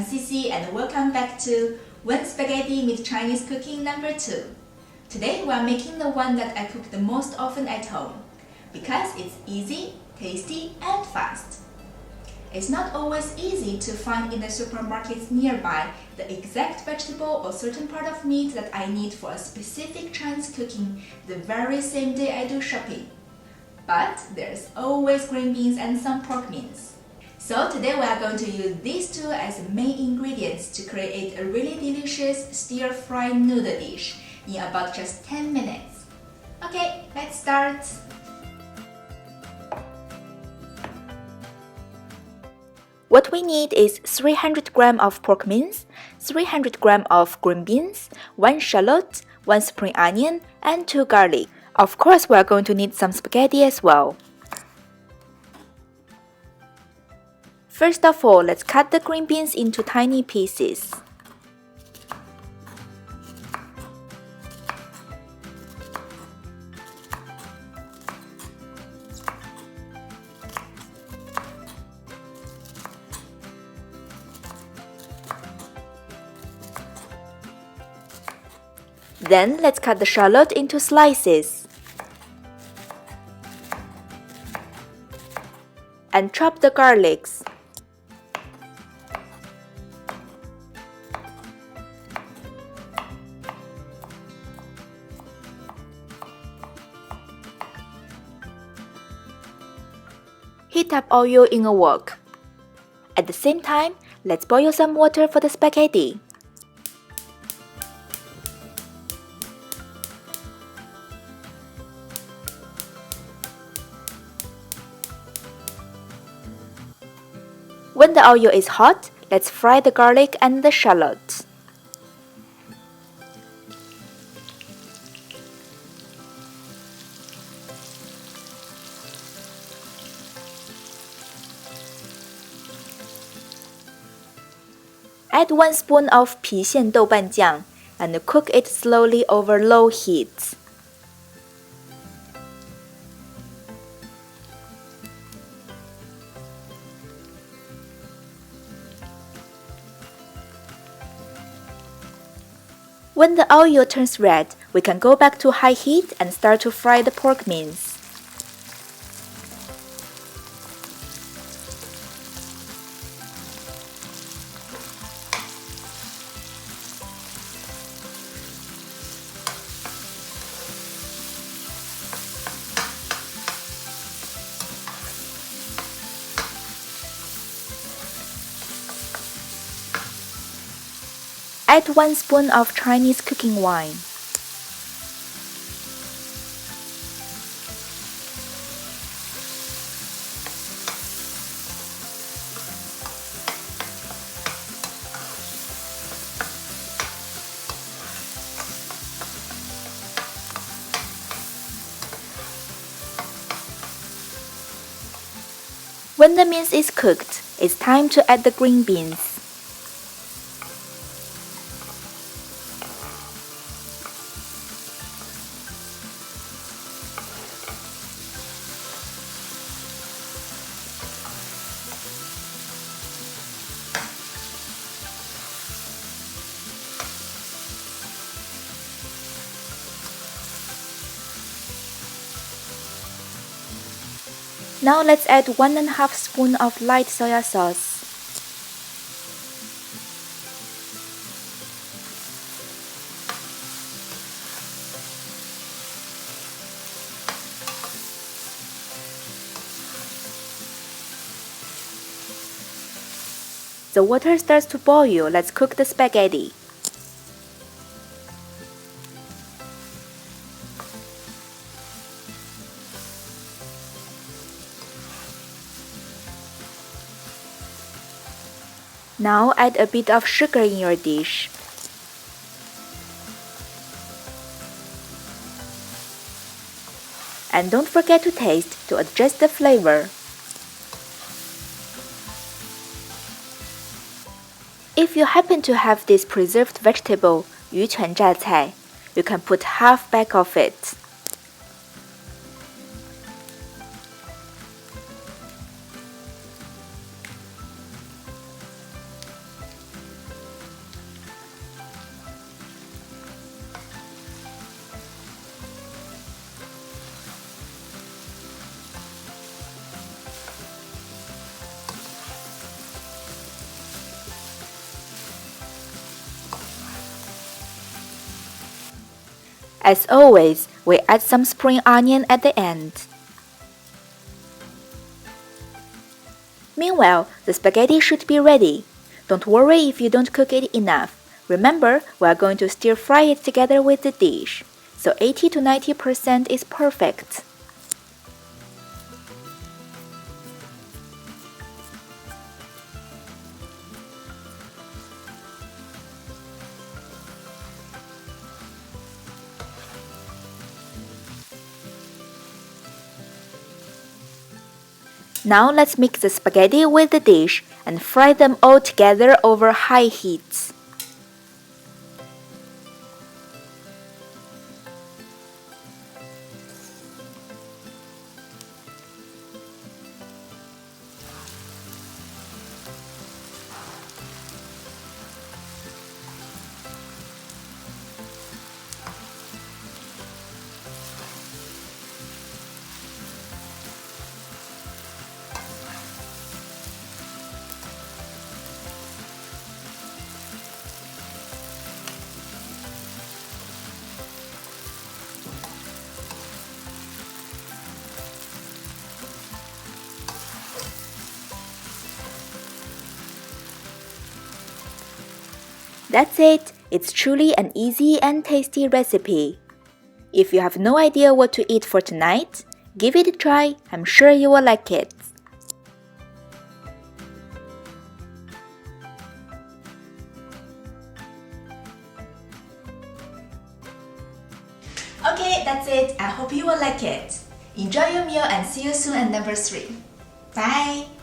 Cici and welcome back to When Spaghetti Meets Chinese Cooking number 2. Today we are making the one that I cook the most often at home because it's easy, tasty and fast. It's not always easy to find in the supermarkets nearby the exact vegetable or certain part of meat that I need for a specific Chinese cooking the very same day I do shopping. But there's always green beans and some pork mince. So today we are going to use these two as the main ingredients to create a really delicious stir-fried noodle dish in about just 10 minutes. Okay, let's start! What we need is 300 grams of pork mince, 300 grams of green beans, 1 shallot, 1 spring onion, and 2 garlic. Of course, we are going to need some spaghetti as well. First of all, let's cut the green beans into tiny pieces. Then let's cut the shallot into slices. And chop the garlics. Heat up oil in a wok. At the same time, let's boil some water for the spaghetti. When the oil is hot, let's fry the garlic and the shallots. Add 1 spoon of 郫县豆瓣酱 and cook it slowly over low heat. When the oil turns red, we can go back to high heat and start to fry the pork mince. Add 1 spoon of Chinese cooking wine. When the mince is cooked, it's time to add the green beans. Now let's add 1½ spoon of light soya sauce. The water starts to boil. Let's cook the spaghetti. Now add a bit of sugar in your dish. And don't forget to taste to adjust the flavor. If you happen to have this preserved vegetable, 鱼泉榨菜, you can put half bag of it. As always, we add some spring onion at the end. Meanwhile, the spaghetti should be ready. Don't worry if you don't cook it enough. Remember, we are going to stir fry it together with the dish, so 80 to 90% is perfect. Now let's mix the spaghetti with the dish and fry them all together over high heat. That's it! It's truly an easy and tasty recipe. If you have no idea what to eat for tonight, give it a try. I'm sure you will like it. Okay, that's it. I hope you will like it. Enjoy your meal and see you soon at number 3. Bye!